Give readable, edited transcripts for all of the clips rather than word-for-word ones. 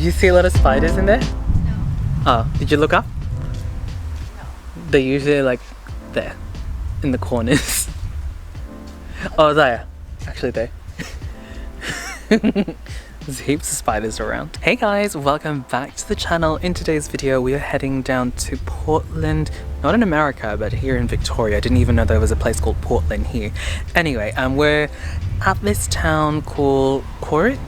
you see a lot of spiders in there? No. Oh, did you look up? No. They're usually like there, in the corners. Oh, there. Actually there. There's heaps of spiders around. Hey guys, welcome back to the channel. In today's video, we are heading down to Portland, not in America, but here in Victoria. I didn't even know there was a place called Portland here. Anyway, we're at this town called Korit.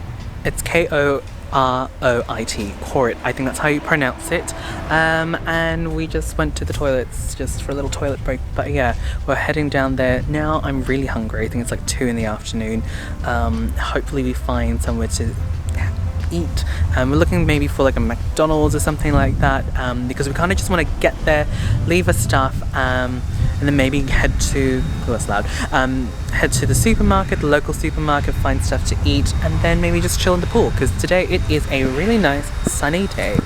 It's Korit, Korit. I think that's how you pronounce it. And we just went to the toilets just for a little toilet break. But yeah, we're heading down there now. I'm really hungry. I think it's like 2 in the afternoon. Hopefully we find somewhere to eat. We're looking maybe for like a McDonald's or something like that, because we kind of just want to get there, leave our stuff, and then maybe head to, oh that's loud, head to the supermarket, the local supermarket, find stuff to eat, and then maybe just chill in the pool, because today it is a really nice sunny day.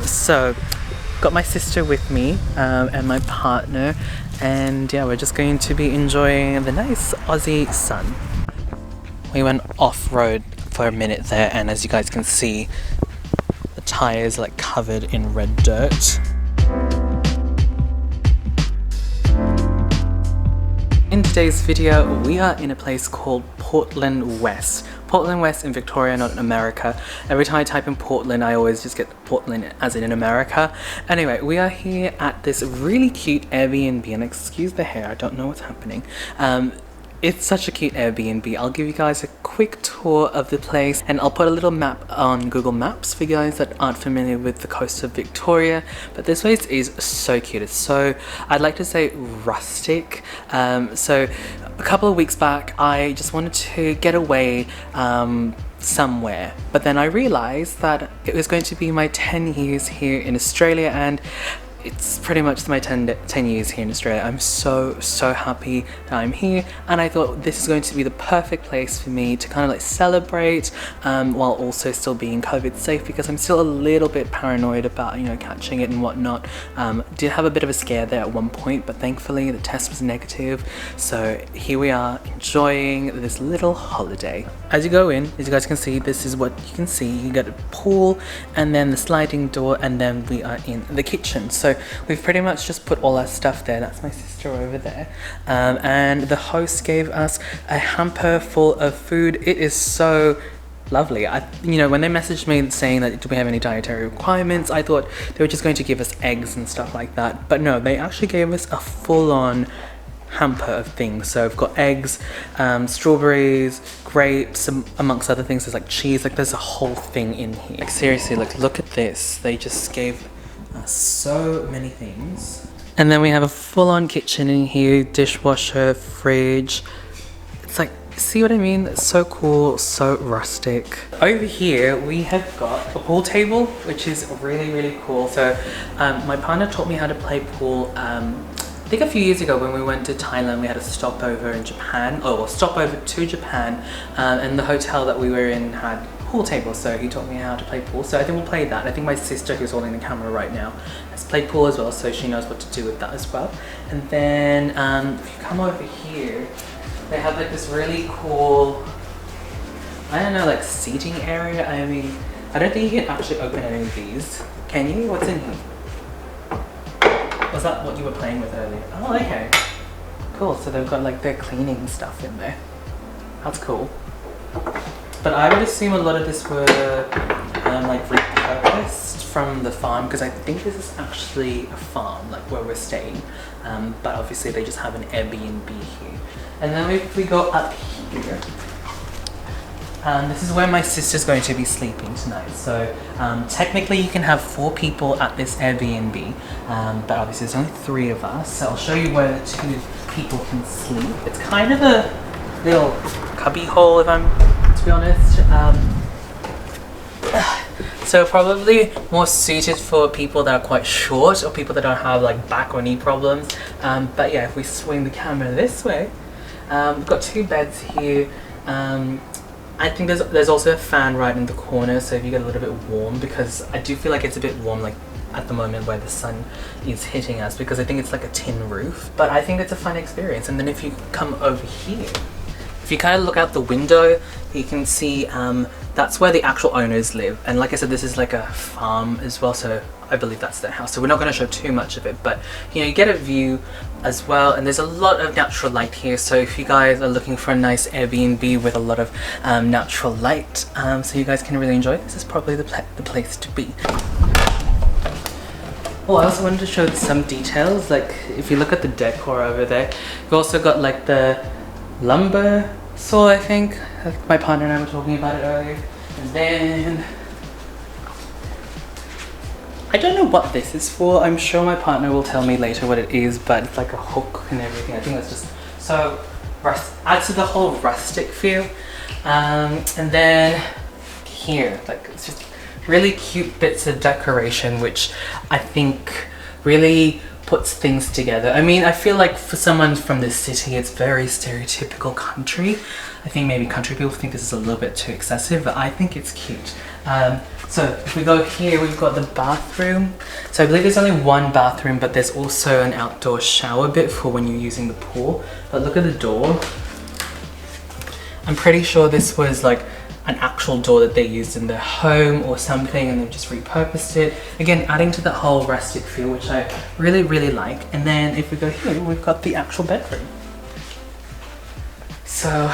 So got my sister with me, and my partner, and yeah, we're just going to be enjoying the nice Aussie sun. We went off-road for a minute there, and as you guys can see, the tires are like covered in red dirt. In today's video, we are in a place called Portland West. Portland West in Victoria, not in America. Every time I type in Portland, I always just get Portland as in America. Anyway, we are here at this really cute Airbnb, and excuse the hair, I don't know what's happening. It's such a cute Airbnb. I'll give you guys a quick tour of the place, and I'll put a little map on Google Maps for you guys that aren't familiar with the coast of Victoria. But this place is so cute. It's so, I'd like to say, rustic. So a couple of weeks back, I just wanted to get away somewhere, but then I realized that it was going to be my 10 years here in Australia, and it's pretty much my 10 years here in Australia. I'm so happy that I'm here, and I thought this is going to be the perfect place for me to kind of like celebrate, while also still being COVID safe, because I'm still a little bit paranoid about, you know, catching it and whatnot. Did have a bit of a scare there at one point, but thankfully the test was negative, so here we are enjoying this little holiday. As you go in, as you guys can see, this is what you can see. You get a pool, and then the sliding door, and then we are in the kitchen. So we've pretty much just put all our stuff there. That's my sister over there. And the host gave us a hamper full of food. It is so lovely. You know, when they messaged me saying that do we have any dietary requirements, I thought they were just going to give us eggs and stuff like that. But no, they actually gave us a full-on hamper of things. So I've got eggs, strawberries, grapes, amongst other things. There's like cheese, like there's a whole thing in here. Like seriously, like look at this. They just gave so many things. And then we have a full-on kitchen in here, dishwasher, fridge. It's like, see what I mean? It's so cool, so rustic. Over here we have got a pool table, which is really cool. So my partner taught me how to play pool. I think a few years ago when we went to Thailand, we had a stopover in Japan, stopover to Japan, and the hotel that we were in had pool table, so he taught me how to play pool. So I think we'll play that. I think my sister, who's holding the camera right now, has played pool as well, so she knows what to do with that as well. And then if you come over here, they have like this really cool, I don't know, like seating area. I mean, I don't think you can actually open any of these. Can you? What's in here? Was that what you were playing with earlier? Oh, okay. Cool, so they've got like their cleaning stuff in there. That's cool. But I would assume a lot of this were like repurposed from the farm, because I think this is actually a farm, like where we're staying. But obviously they just have an Airbnb here. And then if we go up here, this is where my sister's going to be sleeping tonight. So technically you can have 4 people at this Airbnb, but obviously there's only 3 of us. So I'll show you where the 2 people can sleep. It's kind of a little cubby hole, if I'm to be honest. So probably more suited for people that are quite short, or people that don't have like back or knee problems. But yeah, if we swing the camera this way, we've got 2 beds here. I think there's also a fan right in the corner, so if you get a little bit warm, because I do feel like it's a bit warm like at the moment where the sun is hitting us, because I think it's like a tin roof. But I think it's a fun experience. And then if you come over here, if you kind of look out the window, you can see that's where the actual owners live. And like I said, this is like a farm as well, so I believe that's their house. So we're not going to show too much of it, but you know, you get a view as well. And there's a lot of natural light here, so if you guys are looking for a nice Airbnb with a lot of natural light, so you guys can really enjoy, this is probably the place to be. Oh, I also wanted to show some details. Like if you look at the decor over there, we've also got like the lumber saw, I think. My partner and I were talking about it earlier. And then I don't know what this is for. I'm sure my partner will tell me later what it is, but it's like a hook and everything. I think that's just so adds to the whole rustic feel. And then here, like it's just really cute bits of decoration, which I think really puts things together. I mean, I feel like for someone from this city, it's very stereotypical country. I think maybe country people think this is a little bit too excessive, but I think it's cute. So if we go here, we've got the bathroom. So I believe there's only one bathroom, but there's also an outdoor shower bit for when you're using the pool. But look at the door. I'm pretty sure this was like an actual door that they used in their home or something, and they've just repurposed it. Again, adding to the whole rustic feel, which I really, really like. And then if we go here, we've got the actual bedroom. So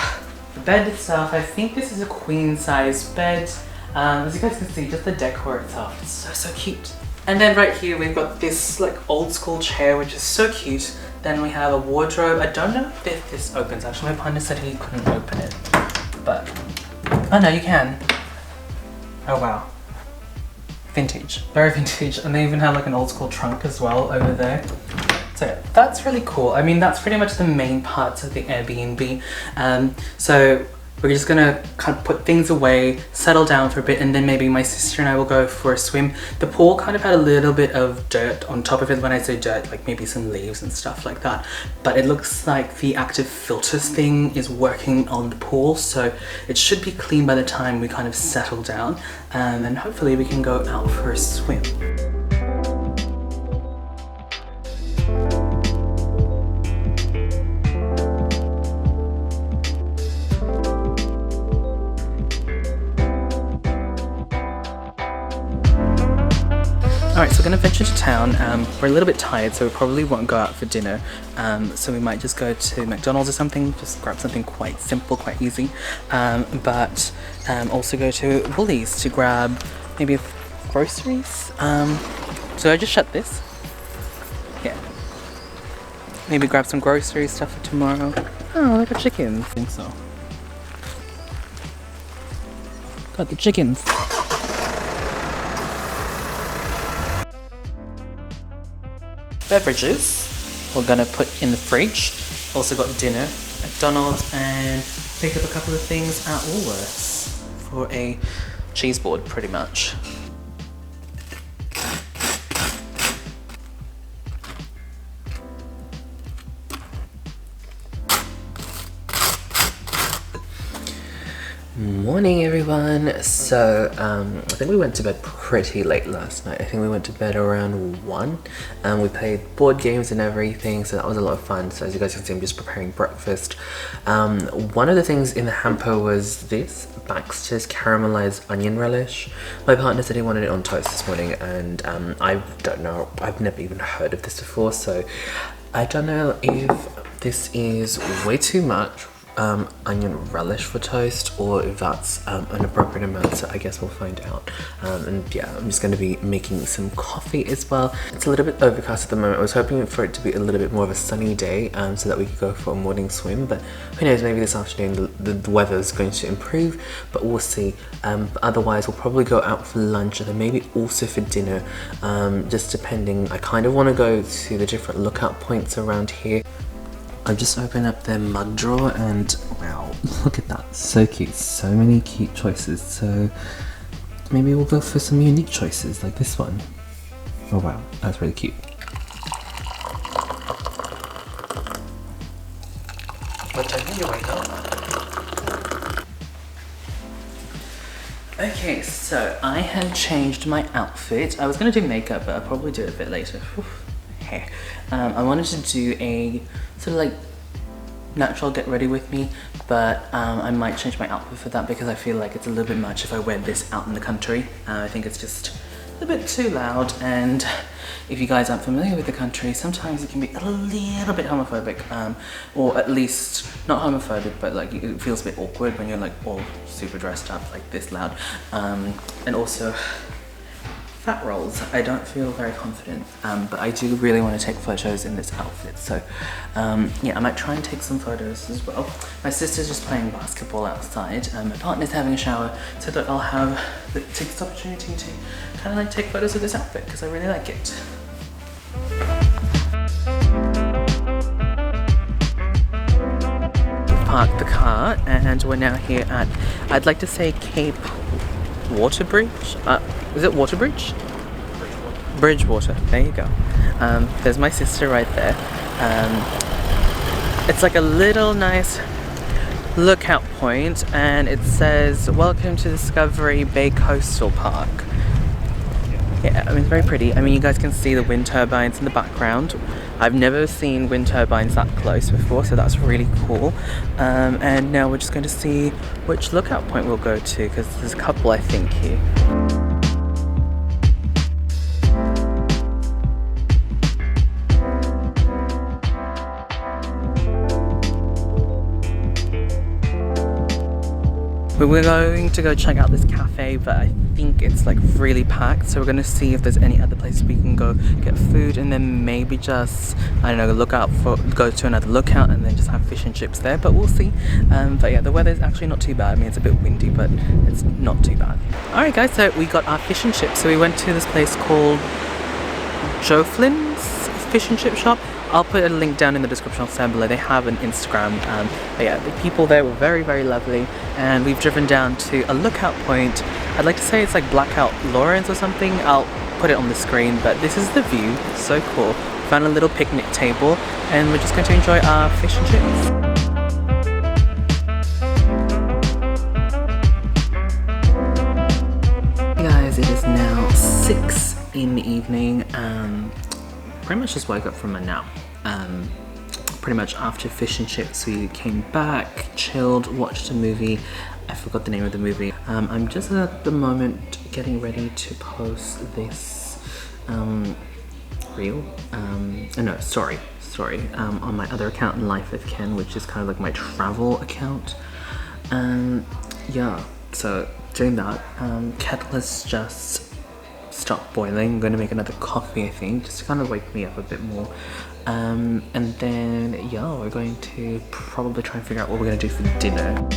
the bed itself, I think this is a queen size bed. As you guys can see, just the decor itself is so cute. And then right here, we've got this like old school chair, which is so cute. Then we have a wardrobe. I don't know if this opens. Actually, my partner said he couldn't open it, but oh no, you can. Oh wow. Vintage, very vintage. And they even have like an old school trunk as well over there. So yeah, that's really cool. I mean, that's pretty much the main parts of the Airbnb. So we're just gonna kind of put things away, settle down for a bit, and then maybe my sister and I will go for a swim. The pool kind of had a little bit of dirt on top of it. When I say dirt, like maybe some leaves and stuff like that. But it looks like the active filters thing is working on the pool, so it should be clean by the time we kind of settle down. And hopefully we can go out for a swim. Alright, so we're going to venture to town. We're a little bit tired, so we probably won't go out for dinner. So we might just go to McDonald's or something, just grab something quite simple, quite easy. But also go to Woolies to grab maybe groceries. So I just shut this. Yeah. Maybe grab some grocery stuff for tomorrow. Oh, look at chickens. I think so. Got the chickens. Beverages we're gonna put in the fridge. Also got dinner, McDonald's, and picked up a couple of things at Woolworths for a cheese board, pretty much. Morning everyone. So I think we went to bed pretty late last night. I think we went to bed around 1 and we played board games and everything, so that was a lot of fun. So as you guys can see, I'm just preparing breakfast. One of the things in the hamper was this Baxter's caramelized onion relish. My partner said he wanted it on toast this morning, and I don't know, I've never even heard of this before, so I don't know if this is way too much onion relish for toast, or if that's an appropriate amount, so I guess we'll find out. And yeah, I'm just going to be making some coffee as well. It's a little bit overcast at the moment. I was hoping for it to be a little bit more of a sunny day, so that we could go for a morning swim, but who knows, maybe this afternoon the weather is going to improve, but we'll see. Otherwise we'll probably go out for lunch, and then maybe also for dinner, just depending. I kind of want to go to the different lookout points around here. I've just opened up their mug drawer, and wow, look at that, so cute, so many cute choices. So maybe we'll go for some unique choices like this one. Oh wow, that's really cute. What time did you wake up? Okay, so I had changed my outfit. I was gonna do makeup, but I'll probably do it a bit later. Hair. I wanted to do a sort of like natural get ready with me, but I might change my outfit for that because I feel like it's a little bit much if I wear this out in the country. I think it's just a bit too loud, and if you guys aren't familiar with the country, sometimes it can be a little bit homophobic, or at least not homophobic, but like it feels a bit awkward when you're like all super dressed up like this loud, and also fat rolls. I don't feel very confident, but I do really want to take photos in this outfit, so yeah, I might try and take some photos as well. My sister's just playing basketball outside, my partner's having a shower, so that I'll take this opportunity to kind of like take photos of this outfit because I really like it. Parked the car and we're now here at, I'd like to say Cape Waterbridge. Is it Waterbridge? Bridgewater. There you go. There's my sister right there. It's like a little nice lookout point, and it says "Welcome to Discovery Bay Coastal Park." Yeah, I mean it's very pretty. I mean you guys can see the wind turbines in the background. I've never seen wind turbines that close before, so that's really cool. And now we're just going to see which lookout point we'll go to, because there's a couple I think here. We're going to go check out this cafe, but I think it's like really packed, so we're going to see if there's any other place we can go get food, and then maybe just, I don't know, go to another lookout and then just have fish and chips there, but we'll see. But yeah, the weather's actually not too bad. I mean, it's a bit windy, but it's not too bad. Alright guys, so we got our fish and chips. So we went to this place called Jofflyn's fish and chip shop. I'll put a link down in the description down below. They have an Instagram. But yeah, the people there were very, very lovely. And we've driven down to a lookout point. I'd like to say it's like Blackout Lawrence or something. I'll put it on the screen, but this is the view. It's so cool. Found a little picnic table and we're just going to enjoy our fish and chips. Hey guys, it is now 6 in the evening. Pretty much just woke up from a nap. Pretty much after fish and chips we came back, chilled, watched a movie. I forgot the name of the movie. I'm just at the moment getting ready to post this reel, no, story, on my other account in Life with Ken, which is kind of like my travel account. Yeah, so doing that. Kettle has just stopped boiling. I'm going to make another coffee, I think, just to kind of wake me up a bit more. And then yeah, we're going to probably try and figure out what we're going to do for dinner.